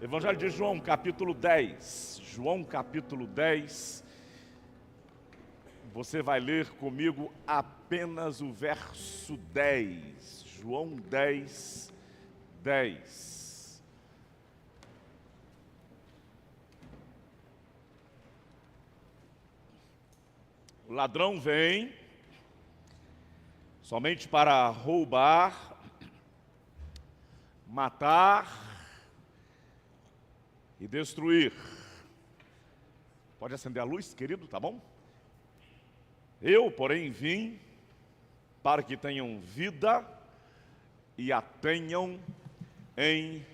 Evangelho de João, capítulo 10. João, capítulo 10. Você vai ler comigo apenas o verso 10. João 10, 10. O ladrão vem somente para roubar, matar e destruir. Pode acender a luz, querido, tá bom? Eu, porém, vim para que tenham vida e a tenham em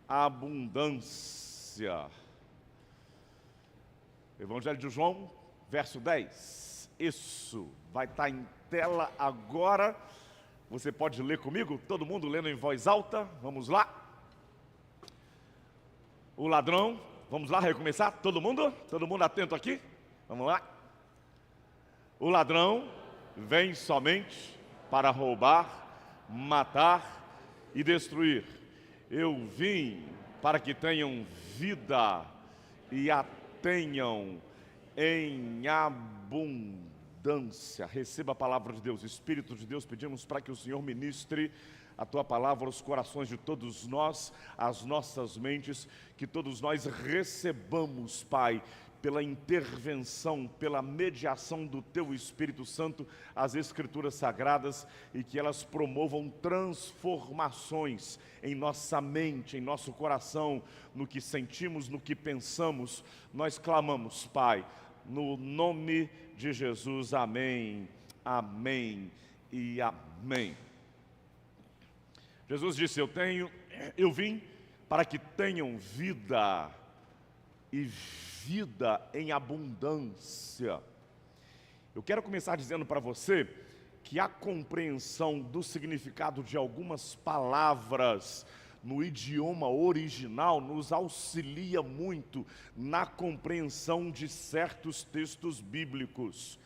abundância. Evangelho de João, verso 10. Isso vai estar em tela agora. Você pode ler comigo? Todo mundo lendo em voz alta? Vamos lá. O ladrão, vamos lá recomeçar? Todo mundo atento aqui? Vamos lá. O ladrão vem somente para roubar, matar e destruir. Eu vim para que tenham vida e a tenham em abundância. Receba a palavra de Deus. Espírito de Deus, pedimos para que o Senhor ministre a Tua palavra aos corações de todos nós, às nossas mentes, que todos nós recebamos, Pai, pela intervenção, pela mediação do Teu Espírito Santo, as Escrituras Sagradas, e que elas promovam transformações em nossa mente, em nosso coração, no que sentimos, no que pensamos. Nós clamamos, Pai, no nome de Jesus, amém, amém e amém. Jesus disse, eu vim para que tenham vida e vida em abundância. Eu quero começar dizendo para você que a compreensão do significado de algumas palavras no idioma original nos auxilia muito na compreensão de certos textos bíblicos.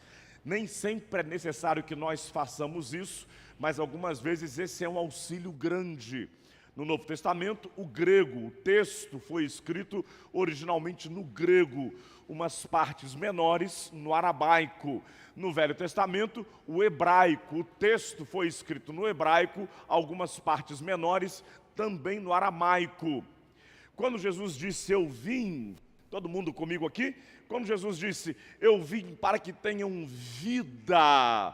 Nem sempre é necessário que nós façamos isso, mas algumas vezes esse é um auxílio grande. No Novo Testamento, o grego, o texto foi escrito originalmente no grego, umas partes menores no aramaico. No Velho Testamento, o hebraico, o texto foi escrito no hebraico, algumas partes menores também no aramaico. Quando Jesus disse, eu vim, todo mundo comigo aqui? Quando Jesus disse, eu vim para que tenham vida,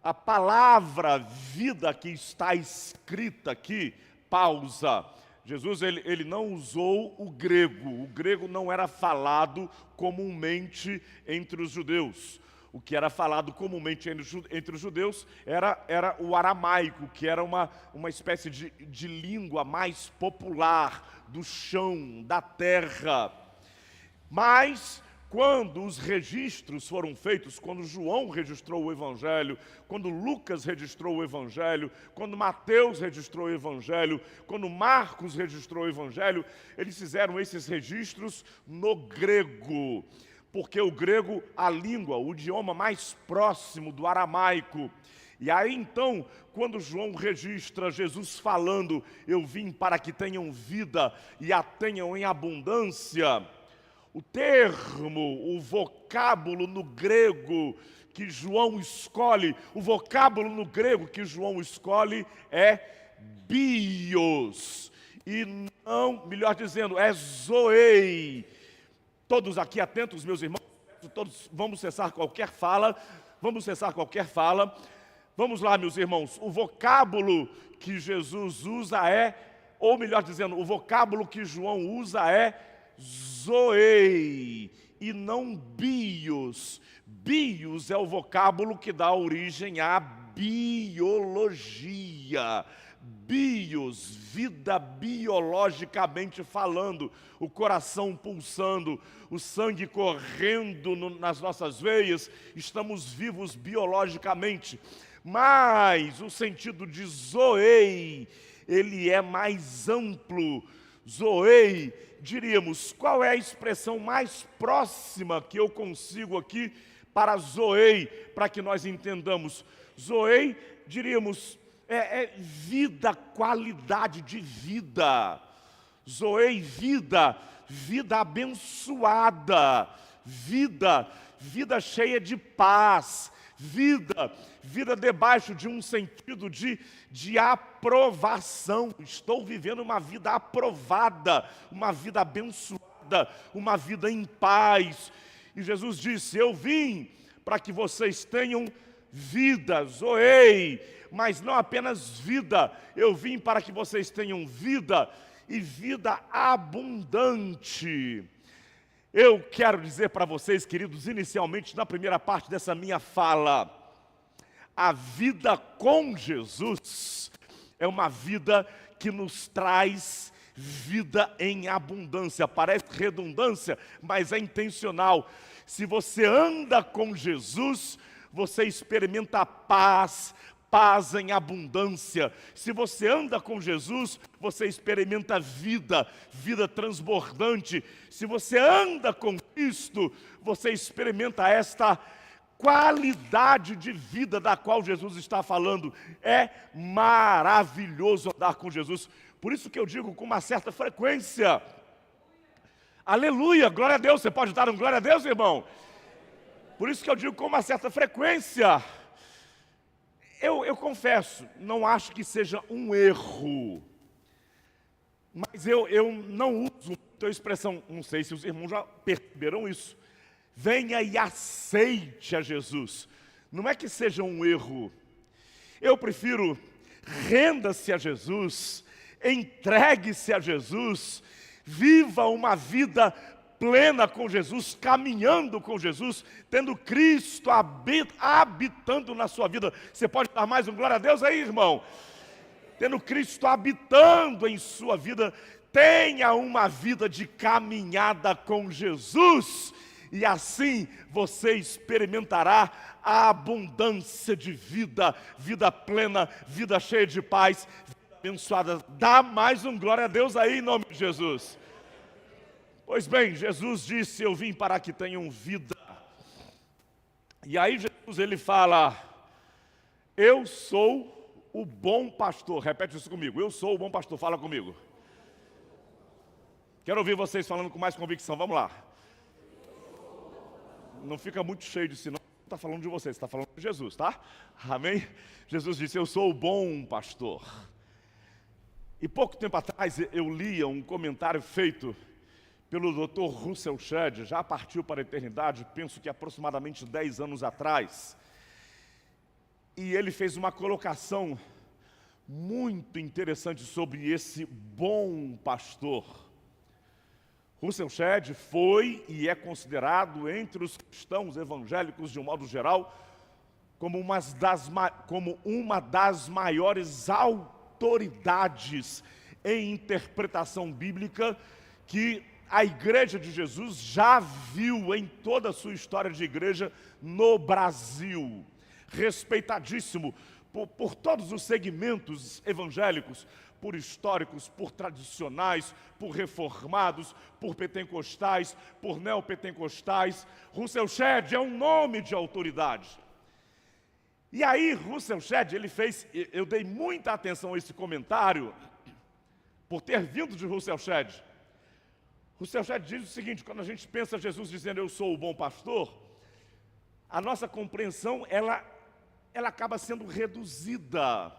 a palavra vida que está escrita aqui, pausa. Jesus ele não usou o grego não era falado comumente entre os judeus. O que era falado comumente entre os judeus era o aramaico, que era uma espécie de língua mais popular, do chão, da terra. Mas quando os registros foram feitos, quando João registrou o Evangelho, quando Lucas registrou o Evangelho, quando Mateus registrou o Evangelho, quando Marcos registrou o Evangelho, eles fizeram esses registros no grego, porque o grego, a língua, o idioma mais próximo do aramaico. E aí então, quando João registra Jesus falando, eu vim para que tenham vida e a tenham em abundância, o termo, o vocábulo no grego que João escolhe, é bios, e não, melhor dizendo, é zoei. Todos aqui atentos, meus irmãos, todos vamos cessar qualquer fala. Vamos lá, meus irmãos, o vocábulo que Jesus usa ou melhor dizendo, o vocábulo que João usa é zoei e não bios. Bios é o vocábulo que dá origem à biologia. Bios, vida biologicamente falando, o coração pulsando, o sangue correndo nas nossas veias, estamos vivos biologicamente. Mas o sentido de zoei, ele é mais amplo. Zoei, diríamos, qual é a expressão mais próxima que eu consigo aqui para zoei, para que nós entendamos? Zoei, diríamos, vida, qualidade de vida. zoei, vida, vida abençoada, vida cheia de paz, vida debaixo de um sentido de aprovação. Estou vivendo uma vida aprovada, uma vida abençoada, uma vida em paz. E Jesus disse: eu vim para que vocês tenham vida, zoei, mas não apenas vida, eu vim para que vocês tenham vida e vida abundante. Eu quero dizer para vocês, queridos, inicialmente na primeira parte dessa minha fala, a vida com Jesus é uma vida que nos traz vida em abundância. Parece redundância, mas é intencional. Se você anda com Jesus, você experimenta paz, paz em abundância. Se você anda com Jesus, você experimenta vida, vida transbordante. Se você anda com Cristo, você experimenta esta qualidade de vida da qual Jesus está falando. É maravilhoso andar com Jesus. Por isso que eu digo com uma certa frequência: aleluia, glória a Deus. Você pode dar um glória a Deus, irmão? Por isso que eu digo com uma certa frequência. Eu confesso, não acho que seja um erro, mas eu não uso a expressão, não sei se os irmãos já perceberam isso, venha e aceite a Jesus. Não é que seja um erro, eu prefiro renda-se a Jesus, entregue-se a Jesus, viva uma vida plena com Jesus, caminhando com Jesus, tendo Cristo habitando na sua vida. Você pode dar mais um glória a Deus aí, irmão? Tendo Cristo habitando em sua vida, tenha uma vida de caminhada com Jesus, e assim você experimentará a abundância de vida, vida plena, vida cheia de paz, vida abençoada. Dá mais um glória a Deus aí em nome de Jesus. Pois bem, Jesus disse: eu vim para que tenham vida. E aí Jesus, ele fala: eu sou o bom pastor. Repete isso comigo: eu sou o bom pastor. Fala comigo. Quero ouvir vocês falando com mais convicção. Vamos lá. Não fica muito cheio de si, não está falando de vocês, está falando de Jesus, tá? Amém? Jesus disse: eu sou o bom pastor. E pouco tempo atrás eu lia um comentário feito pelo Dr. Russell Shedd, já partiu para a eternidade, penso que aproximadamente 10 anos atrás. E ele fez uma colocação muito interessante sobre esse bom pastor. Russell Shedd foi e é considerado entre os cristãos evangélicos, de um modo geral, como uma das maiores autoridades em interpretação bíblica que a Igreja de Jesus já viu em toda a sua história de igreja no Brasil. Respeitadíssimo por todos os segmentos evangélicos, por históricos, por tradicionais, por reformados, por pentecostais, por neopentecostais. Russell Shedd é um nome de autoridade. E aí Russell Shedd, ele fez, eu dei muita atenção a esse comentário, por ter vindo de Russell Shedd. Russell Shedd diz o seguinte: quando a gente pensa Jesus dizendo eu sou o bom pastor, a nossa compreensão, ela acaba sendo reduzida.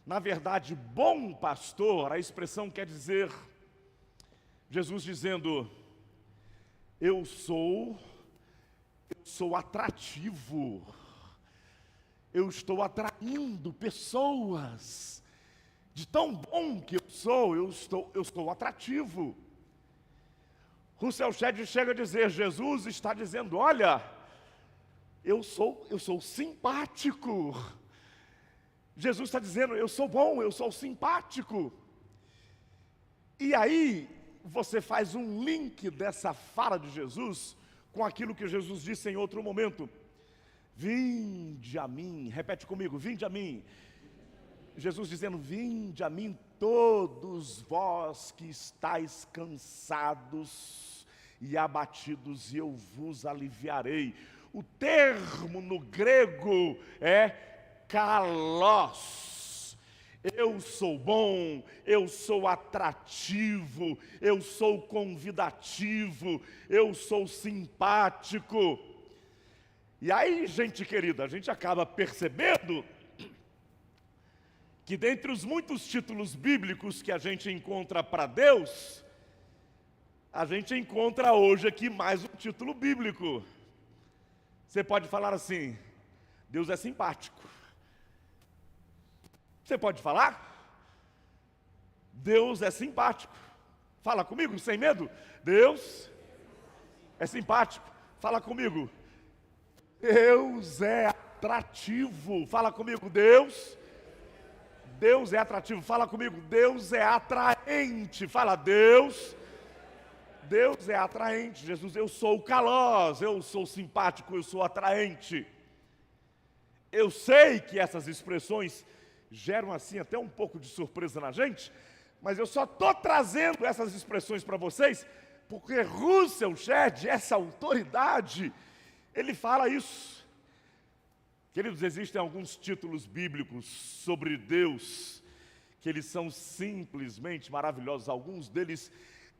Na verdade, bom pastor, a expressão quer dizer, Jesus dizendo, eu sou atrativo, eu estou atraindo pessoas, de tão bom que eu sou atrativo. Russell Shedd chega a dizer, Jesus está dizendo, olha, eu sou simpático. Jesus está dizendo, eu sou bom, eu sou simpático. E aí, você faz um link dessa fala de Jesus com aquilo que Jesus disse em outro momento. Vinde a mim, repete comigo, vinde a mim. Jesus dizendo, vinde a mim todos vós que estáis cansados e abatidos, e eu vos aliviarei. O termo no grego é kalos. Eu sou bom, eu sou atrativo, eu sou convidativo, eu sou simpático. E aí, gente querida, a gente acaba percebendo que dentre os muitos títulos bíblicos que a gente encontra para Deus, a gente encontra hoje aqui mais um título bíblico. Você pode falar assim: Deus é simpático. Você pode falar? Deus é simpático. Fala comigo, sem medo. Deus é simpático. Fala comigo. Deus é atrativo. Fala comigo. Deus é atrativo. Fala comigo. Deus é atraente. Fala, Deus é atraente. Jesus, eu sou Kalós, eu sou simpático, eu sou atraente. Eu sei que essas expressões geram assim até um pouco de surpresa na gente, mas eu só estou trazendo essas expressões para vocês, porque Russell Shedd, essa autoridade, ele fala isso. Queridos, existem alguns títulos bíblicos sobre Deus, que eles são simplesmente maravilhosos. Alguns deles,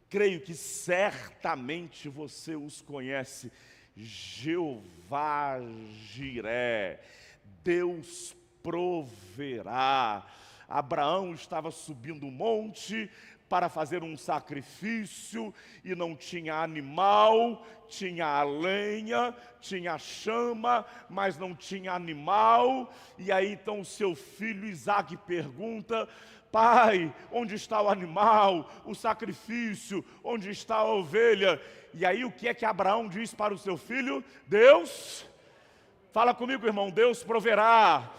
creio que certamente você os conhece. Jeová Jiré, Deus proverá. Abraão estava subindo um monte para fazer um sacrifício e não tinha animal, tinha a lenha, tinha a chama, mas não tinha animal. E aí então o seu filho Isaque pergunta: pai, onde está o animal, o sacrifício, onde está a ovelha? E aí o que é que Abraão diz para o seu filho? Deus, fala comigo, irmão, Deus proverá.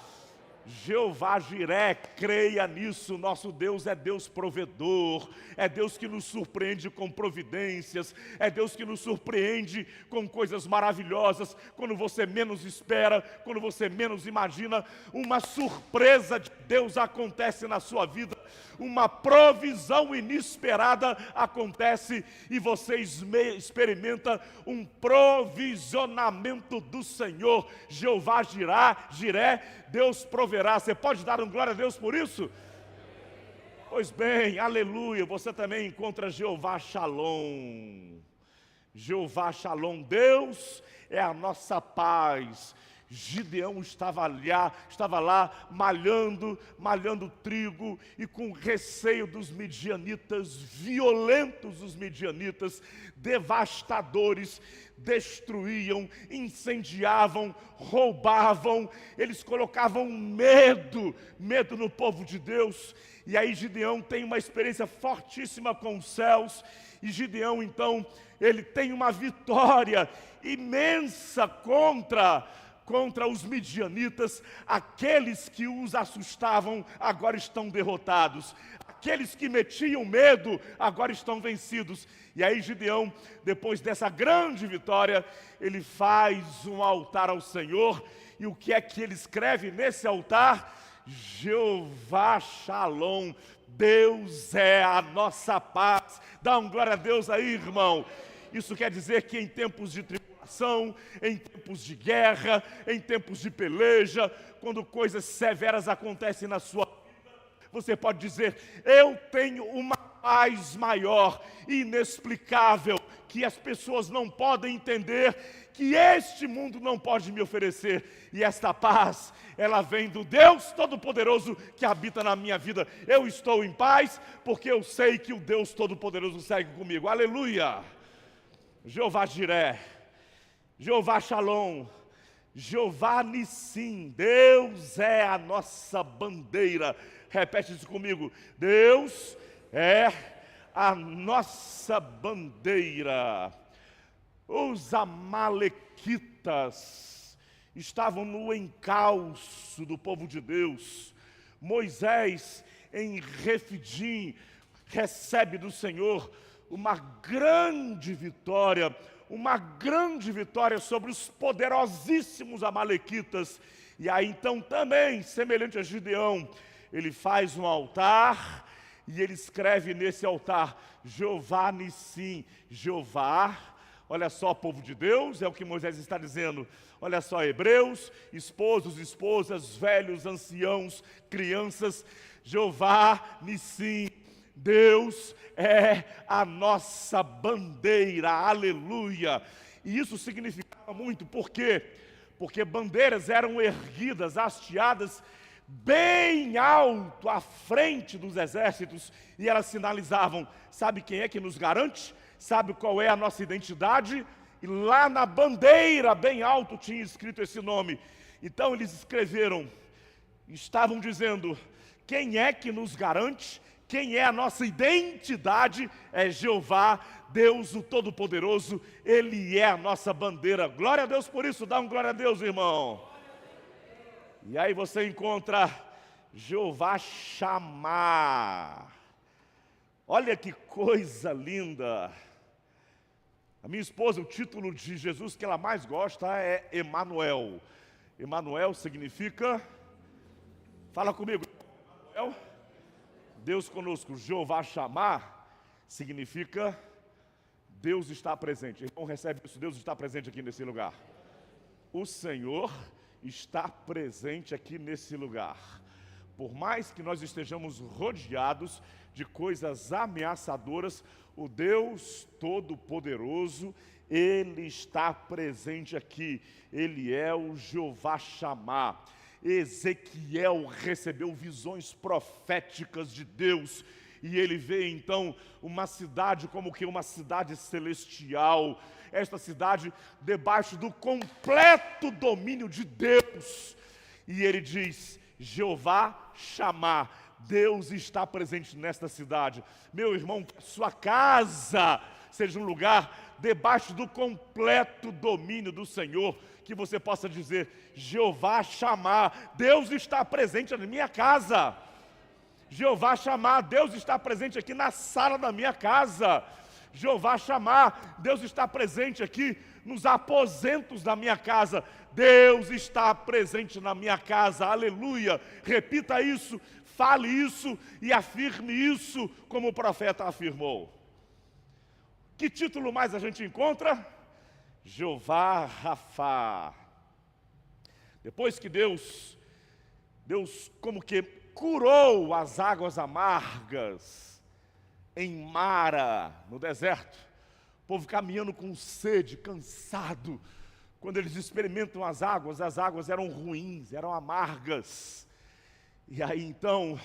Jeová Jiré, creia nisso, nosso Deus é Deus provedor, é Deus que nos surpreende com providências, é Deus que nos surpreende com coisas maravilhosas, quando você menos espera, quando você menos imagina, uma surpresa de Deus acontece na sua vida, uma provisão inesperada acontece e você experimenta um provisionamento do Senhor. Jeová Jiré, Deus proverá. Você pode dar um glória a Deus por isso? Pois bem, aleluia, você também encontra Jeová Shalom. Jeová Shalom, Deus é a nossa paz. Gideão estava lá malhando trigo, e com receio dos midianitas, violentos os midianitas, devastadores, destruíam, incendiavam, roubavam, eles colocavam medo no povo de Deus. E aí Gideão tem uma experiência fortíssima com os céus, e Gideão então, ele tem uma vitória imensa contra os midianitas. Aqueles que os assustavam agora estão derrotados, aqueles que metiam medo agora estão vencidos. E aí Gideão, depois dessa grande vitória, ele faz um altar ao Senhor, e o que é que ele escreve nesse altar? Jeová Shalom, Deus é a nossa paz. Dá um glória a Deus aí, irmão. Isso quer dizer que em tempos de tribulação, em tempos de guerra, em tempos de peleja, quando coisas severas acontecem na sua vida, você pode dizer: eu tenho uma paz maior, inexplicável, que as pessoas não podem entender, que este mundo não pode me oferecer. E esta paz, ela vem do Deus Todo-Poderoso que habita na minha vida. Eu estou em paz porque eu sei que o Deus Todo-Poderoso segue comigo. Aleluia! Jeová Jiré, Jeová Shalom, Jeová Nissim, Deus é a nossa bandeira. Repete isso comigo: Deus é a nossa bandeira. Os amalequitas estavam no encalço do povo de Deus. Moisés, em Refidim, recebe do Senhor uma grande vitória sobre os poderosíssimos amalequitas. E aí então também, semelhante a Gideão, ele faz um altar e ele escreve nesse altar: Jeová Nissim, Jeová, Olha só, povo de Deus, é o que Moisés está dizendo. Olha só, hebreus, esposos, esposas, velhos, anciãos, crianças, Jeová Nissim, Deus é a nossa bandeira, aleluia. E isso significava muito, por quê? Porque bandeiras eram erguidas, hasteadas, bem alto à frente dos exércitos, e elas sinalizavam, sabe quem é que nos garante? Sabe qual é a nossa identidade? E lá na bandeira, bem alto, tinha escrito esse nome. Então eles escreveram, estavam dizendo, quem é que nos garante? Quem é a nossa identidade? É Jeová, Deus o Todo-Poderoso, Ele é a nossa bandeira. Glória a Deus por isso, dá um glória a Deus, irmão. E aí você encontra Jeová Chamar. Olha que coisa linda. A minha esposa, o título de Jesus que ela mais gosta é Emanuel. Emanuel significa, fala comigo, Emanuel, Deus conosco. Jeová Chamar significa Deus está presente. Irmão, recebe isso, Deus está presente aqui nesse lugar. O Senhor está presente aqui nesse lugar. Por mais que nós estejamos rodeados de coisas ameaçadoras, o Deus Todo-Poderoso, Ele está presente aqui. Ele é o Jeová Chamar. Ezequiel recebeu visões proféticas de Deus, e ele vê então uma cidade como que uma cidade celestial, esta cidade debaixo do completo domínio de Deus, e ele diz, Jeová Chamar, Deus está presente nesta cidade. Meu irmão, que a sua casa seja um lugar debaixo do completo domínio do Senhor, que você possa dizer, Jeová Chamar, Deus está presente na minha casa. Jeová Chamar, Deus está presente aqui na sala da minha casa. Jeová Chamar, Deus está presente aqui nos aposentos da minha casa. Deus está presente na minha casa, aleluia. Repita isso, fale isso e afirme isso como o profeta afirmou. Que título mais a gente encontra? Jeová Rafá. Depois que Deus como que curou as águas amargas em Mara, no deserto, o povo caminhando com sede, cansado. Quando eles experimentam as águas eram ruins, eram amargas. E aí então,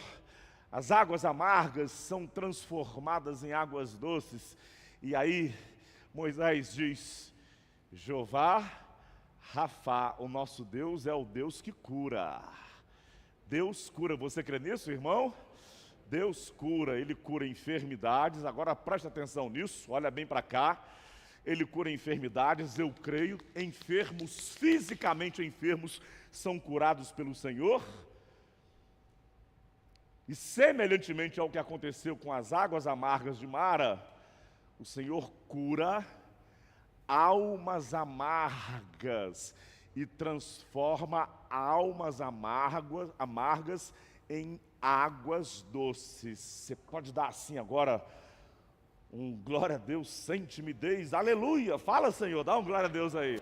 as águas amargas são transformadas em águas doces. E aí, Moisés diz, Jeová Rafá, o nosso Deus é o Deus que cura. Deus cura, você crê nisso, irmão? Deus cura, Ele cura enfermidades. Agora presta atenção nisso, olha bem para cá. Ele cura enfermidades, eu creio. Enfermos, fisicamente enfermos, são curados pelo Senhor. E semelhantemente ao que aconteceu com as águas amargas de Mara, o Senhor cura almas amargas e transforma almas amargas em águas doces. Você pode dar assim agora, um glória a Deus sem timidez, aleluia, fala Senhor, dá um glória a Deus aí.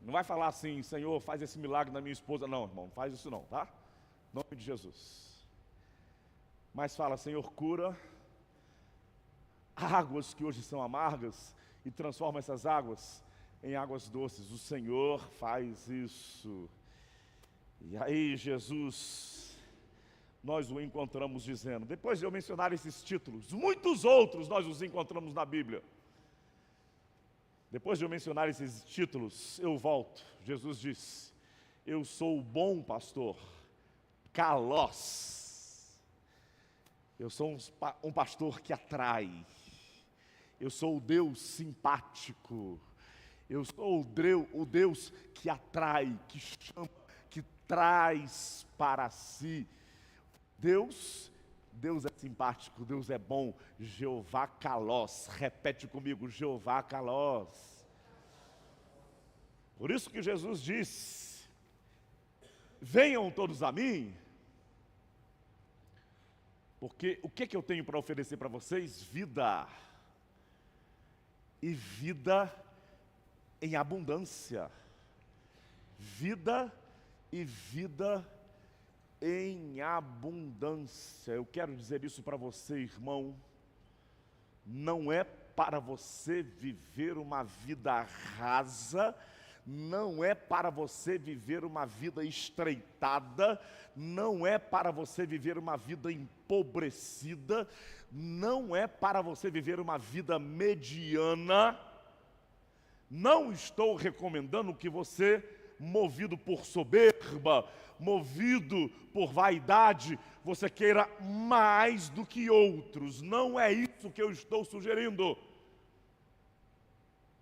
Não vai falar assim, Senhor, faz esse milagre na minha esposa, não, irmão, não faz isso não, tá? Em nome de Jesus. Mas fala, Senhor, cura águas que hoje são amargas e transforma essas águas em águas doces. O Senhor faz isso. E aí Jesus, nós o encontramos dizendo, depois de eu mencionar esses títulos, muitos outros nós os encontramos na Bíblia. Depois de eu mencionar esses títulos, eu volto. Jesus diz, eu sou o bom pastor, Kalós. Eu sou um pastor que atrai. Eu sou o Deus simpático. Eu sou o Deus que atrai, que chama, que traz para si. Deus é simpático, Deus é bom. Jeová Kalós, repete comigo, Jeová Kalós. Por isso que Jesus diz, venham todos a mim, porque o que eu tenho para oferecer para vocês? Vida. e vida em abundância. Vida e vida em abundância. Eu quero dizer isso para você, irmão. Não é para você viver uma vida rasa, não é para você viver uma vida estreitada, não é para você viver uma vida empobrecida, não é para você viver uma vida mediana. Não estou recomendando que você, movido por soberba, movido por vaidade, você queira mais do que outros. Não é isso que eu estou sugerindo.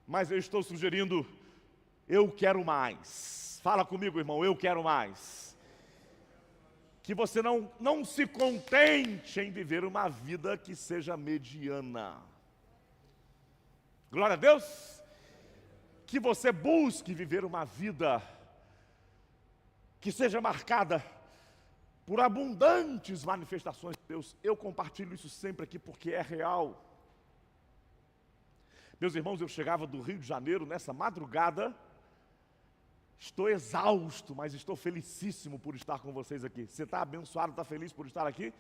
Mas eu estou sugerindo, eu quero mais. Fala comigo, irmão, eu quero mais. Que você não se contente em viver uma vida que seja mediana. Glória a Deus. Que você busque viver uma vida que seja marcada por abundantes manifestações de Deus. Eu compartilho isso sempre aqui porque é real. Meus irmãos, eu chegava do Rio de Janeiro nessa madrugada, estou exausto, mas estou felicíssimo por estar com vocês aqui. Você está abençoado, está feliz por estar aqui?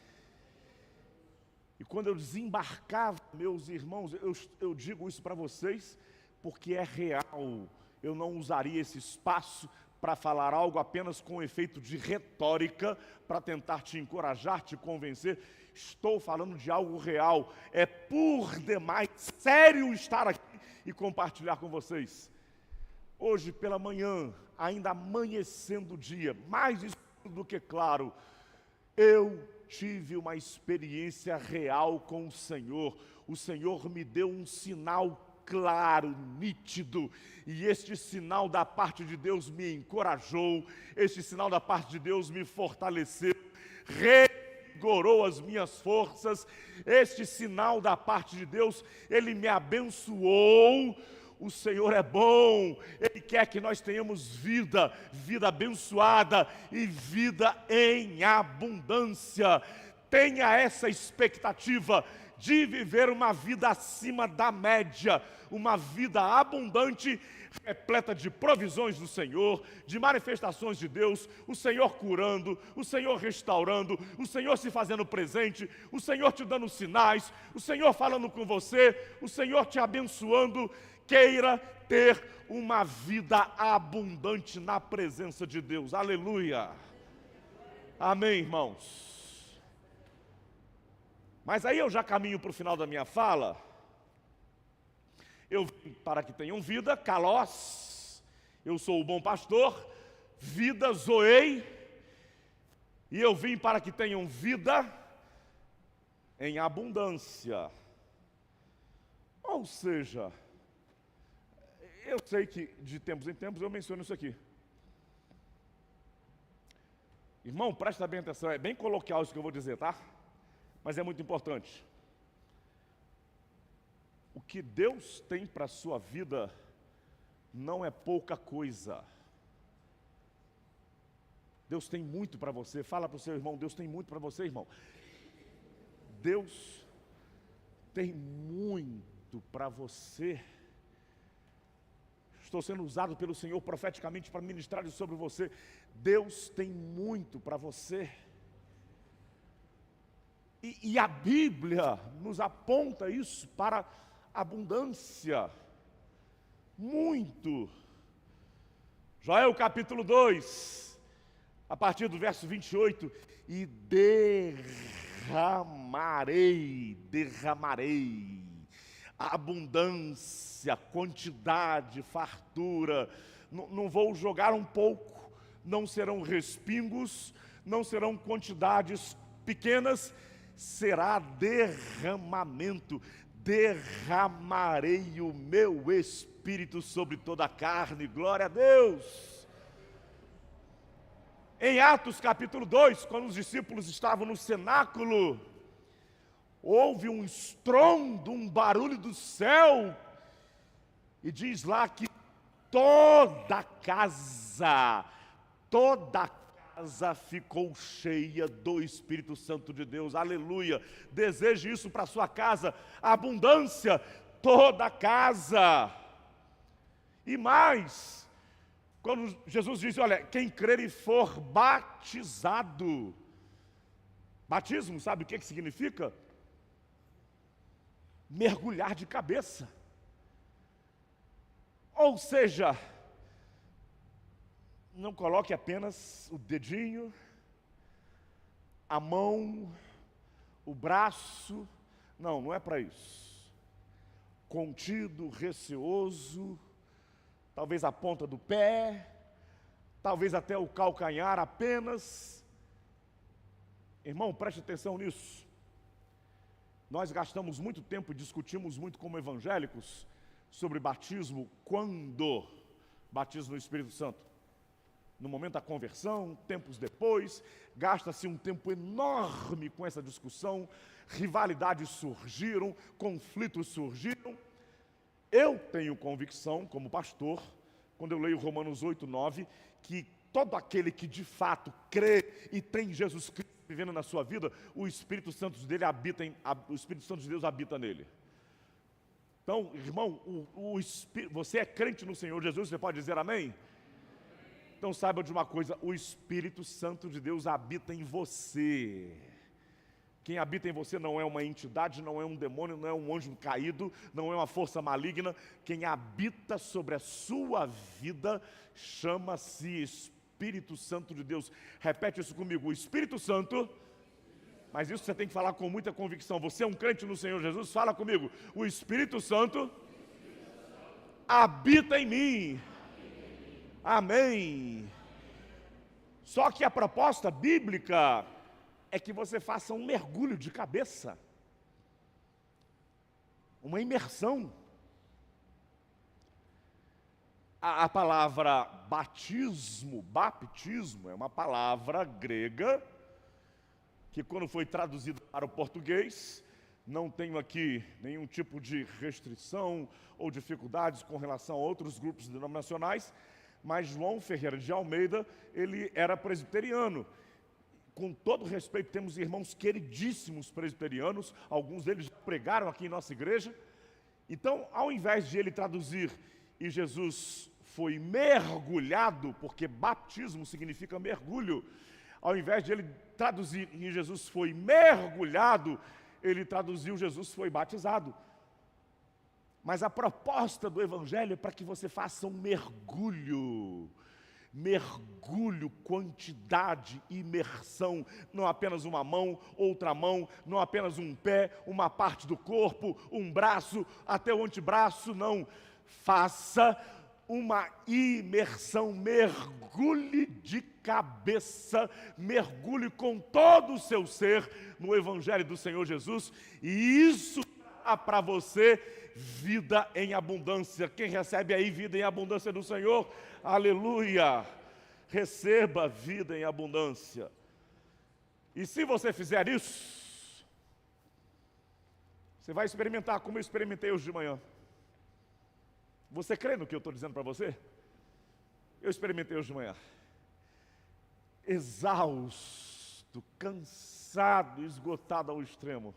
E quando eu desembarcava, meus irmãos, eu digo isso para vocês, porque é real. Eu não usaria esse espaço para falar algo apenas com efeito de retórica, para tentar te encorajar, te convencer. Estou falando de algo real. É por demais sério estar aqui e compartilhar com vocês. Hoje pela manhã, ainda amanhecendo o dia, mais escuro do que claro, eu tive uma experiência real com o Senhor. O Senhor me deu um sinal claro, nítido, e este sinal da parte de Deus me encorajou, este sinal da parte de Deus me fortaleceu, revigorou as minhas forças, este sinal da parte de Deus, Ele me abençoou. O Senhor é bom, Ele quer que nós tenhamos vida, vida abençoada e vida em abundância. Tenha essa expectativa de viver uma vida acima da média, uma vida abundante, repleta de provisões do Senhor, de manifestações de Deus, o Senhor curando, o Senhor restaurando, o Senhor se fazendo presente, o Senhor te dando sinais, o Senhor falando com você, o Senhor te abençoando. Queira ter uma vida abundante na presença de Deus. Aleluia. Amém, irmãos. Mas aí eu já caminho para o final da minha fala. Eu vim para que tenham vida, kalós, eu sou o bom pastor, vida, zoei, e eu vim para que tenham vida em abundância. Ou seja, eu sei que de tempos em tempos eu menciono isso aqui. Irmão, presta bem atenção, é bem coloquial isso que eu vou dizer, tá? Mas é muito importante. O que Deus tem para a sua vida não é pouca coisa. Deus tem muito para você. Fala para o seu irmão, Deus tem muito para você, irmão. Deus tem muito para você. Estou sendo usado pelo Senhor profeticamente para ministrar isso sobre você. Deus tem muito para você. E a Bíblia nos aponta isso para abundância. Muito. Joel capítulo 2, a partir do verso 28. E derramarei abundância, quantidade, fartura. Não vou jogar um pouco, não serão respingos, não serão quantidades pequenas, será derramamento. Derramarei o meu Espírito sobre toda a carne. Glória a Deus. Em Atos capítulo 2, quando os discípulos estavam no cenáculo, houve um estrondo, um barulho do céu, e diz lá que toda a casa ficou cheia do Espírito Santo de Deus. Aleluia. Deseje isso para a sua casa, abundância. toda a casa. E mais, quando Jesus diz, olha, quem crer e for batizado. Batismo, sabe o que significa? Mergulhar de cabeça. Ou seja, não coloque apenas o dedinho, a mão, o braço. Não é para isso. Contido, receoso, talvez a ponta do pé, talvez até o calcanhar apenas. Irmão, preste atenção nisso. Nós gastamos muito tempo e discutimos muito como evangélicos sobre batismo. Quando? Batismo no Espírito Santo. No momento da conversão, tempos depois, gasta-se um tempo enorme com essa discussão, rivalidades surgiram, conflitos surgiram. Eu tenho convicção, como pastor, quando eu leio Romanos 8, 9, que todo aquele que de fato crê e tem Jesus Cristo vivendo na sua vida, o Espírito Santo de Deus habita nele. Então, irmão, você é crente no Senhor Jesus, você pode dizer amém? Então saiba de uma coisa, o Espírito Santo de Deus habita em você. Quem habita em você não é uma entidade, não é um demônio, não é um anjo caído, não é uma força maligna. Quem habita sobre a sua vida chama-se Espírito Santo de Deus. Repete isso comigo, o Espírito Santo, mas isso você tem que falar com muita convicção. Você é um crente no Senhor Jesus? Fala comigo, o Espírito Santo habita em mim. Amém. Só que a proposta bíblica é que você faça um mergulho de cabeça, uma imersão. A palavra batismo, baptismo, é uma palavra grega que quando foi traduzida para o português, não tenho aqui nenhum tipo de restrição ou dificuldades com relação a outros grupos denominacionais, mas João Ferreira de Almeida, ele era presbiteriano. Com todo respeito, temos irmãos queridíssimos presbiterianos, alguns deles já pregaram aqui em nossa igreja. Então, ao invés de ele traduzir, e Jesus foi mergulhado, porque batismo significa mergulho, ao invés de ele traduzir, e Jesus foi mergulhado, ele traduziu, Jesus foi batizado. Mas a proposta do Evangelho é para que você faça um mergulho. Mergulho, quantidade, imersão, não apenas uma mão, outra mão, não apenas um pé, uma parte do corpo, um braço, até o antebraço, não. Faça uma imersão, mergulhe de cabeça, mergulhe com todo o seu ser no Evangelho do Senhor Jesus, e isso dá para você vida em abundância. Quem recebe aí vida em abundância do Senhor? Aleluia! Receba vida em abundância. E se você fizer isso, você vai experimentar como eu experimentei hoje de manhã. Você crê no que eu estou dizendo para você? Eu experimentei hoje de manhã. Exausto, cansado, esgotado ao extremo.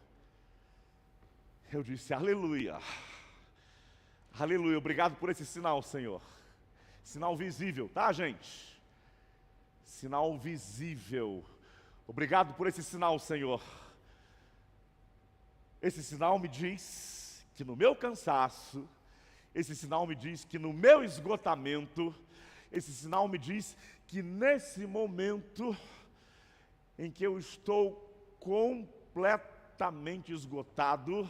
Eu disse, aleluia. Aleluia, obrigado por esse sinal, Senhor. Sinal visível, tá, gente? Sinal visível. Obrigado por esse sinal, Senhor. Esse sinal me diz que no meu cansaço, esse sinal me diz que no meu esgotamento, esse sinal me diz que nesse momento em que eu estou completamente esgotado,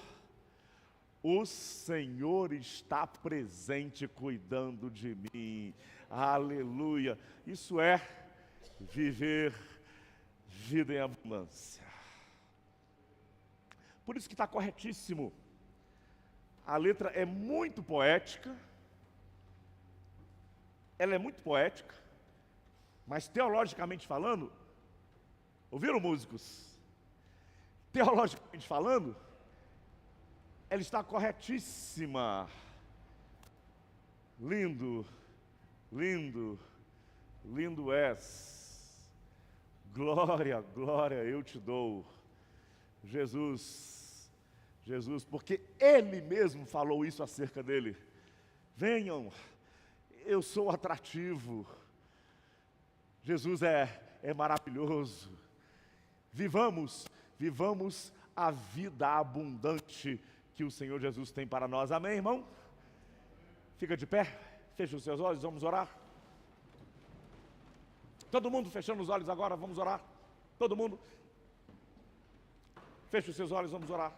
o Senhor está presente cuidando de mim. Aleluia. Isso é viver vida em abundância. Por isso que está corretíssimo. A letra é muito poética. Ela é muito poética. Mas teologicamente falando, ouviram, músicos? Teologicamente falando, ela está corretíssima. Lindo, lindo, lindo és. Glória, glória eu te dou. Jesus Jesus, porque Ele mesmo falou isso acerca dele. Venham, eu sou atrativo. Jesus é maravilhoso. Vivamos a vida abundante que o Senhor Jesus tem para nós. Amém, irmão? Fica de pé, fecha os seus olhos, vamos orar. Todo mundo fechando os olhos agora, vamos orar. Todo mundo. Fecha os seus olhos, vamos orar.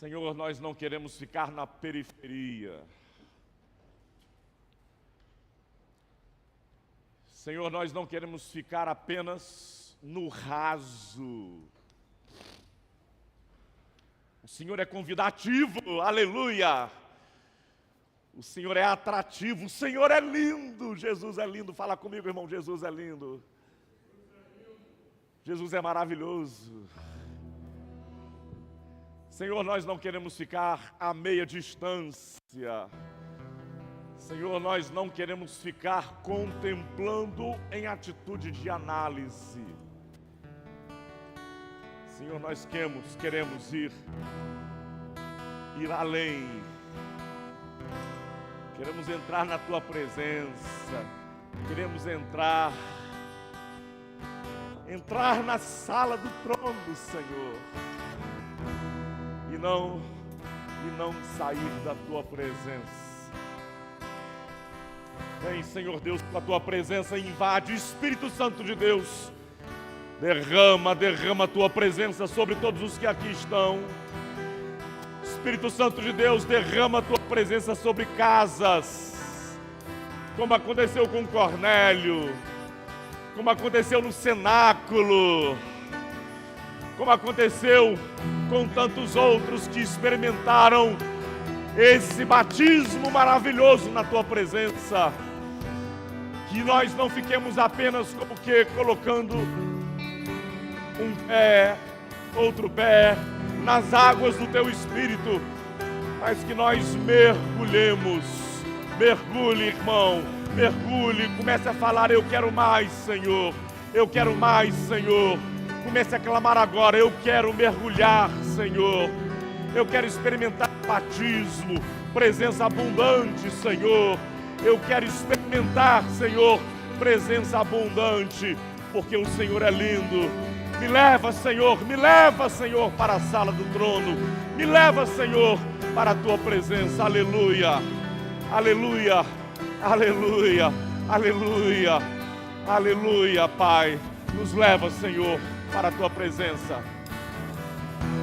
Senhor, nós não queremos ficar na periferia. Senhor, nós não queremos ficar apenas no raso. O Senhor é convidativo, aleluia. O Senhor é atrativo, o Senhor é lindo. Jesus é lindo, fala comigo, irmão, Jesus é lindo. Jesus é maravilhoso. Senhor, nós não queremos ficar a meia distância. Senhor, nós não queremos ficar contemplando em atitude de análise. Senhor, nós queremos ir além. Queremos entrar na Tua presença. Queremos entrar na sala do trono, Senhor. E não sair da Tua presença. Vem, Senhor Deus, com a Tua presença invade, Espírito Santo de Deus, derrama a Tua presença sobre todos os que aqui estão. Espírito Santo de Deus, derrama a Tua presença sobre casas, como aconteceu com Cornélio, como aconteceu no cenáculo, como aconteceu com tantos outros que experimentaram esse batismo maravilhoso na Tua presença. Que nós não fiquemos apenas como que colocando um pé, outro pé nas águas do Teu Espírito, mas que nós mergulhemos. Mergulhe, irmão, mergulhe, comece a falar: eu quero mais, Senhor, eu quero mais, Senhor. Comece a clamar agora: eu quero mergulhar, Senhor, eu quero experimentar batismo, presença abundante, Senhor. Eu quero experimentar, Senhor, presença abundante, porque o Senhor é lindo. Me leva, Senhor, para a sala do trono. Me leva, Senhor, para a Tua presença. Aleluia, aleluia, aleluia, aleluia, aleluia, Pai. Nos leva, Senhor, para a Tua presença.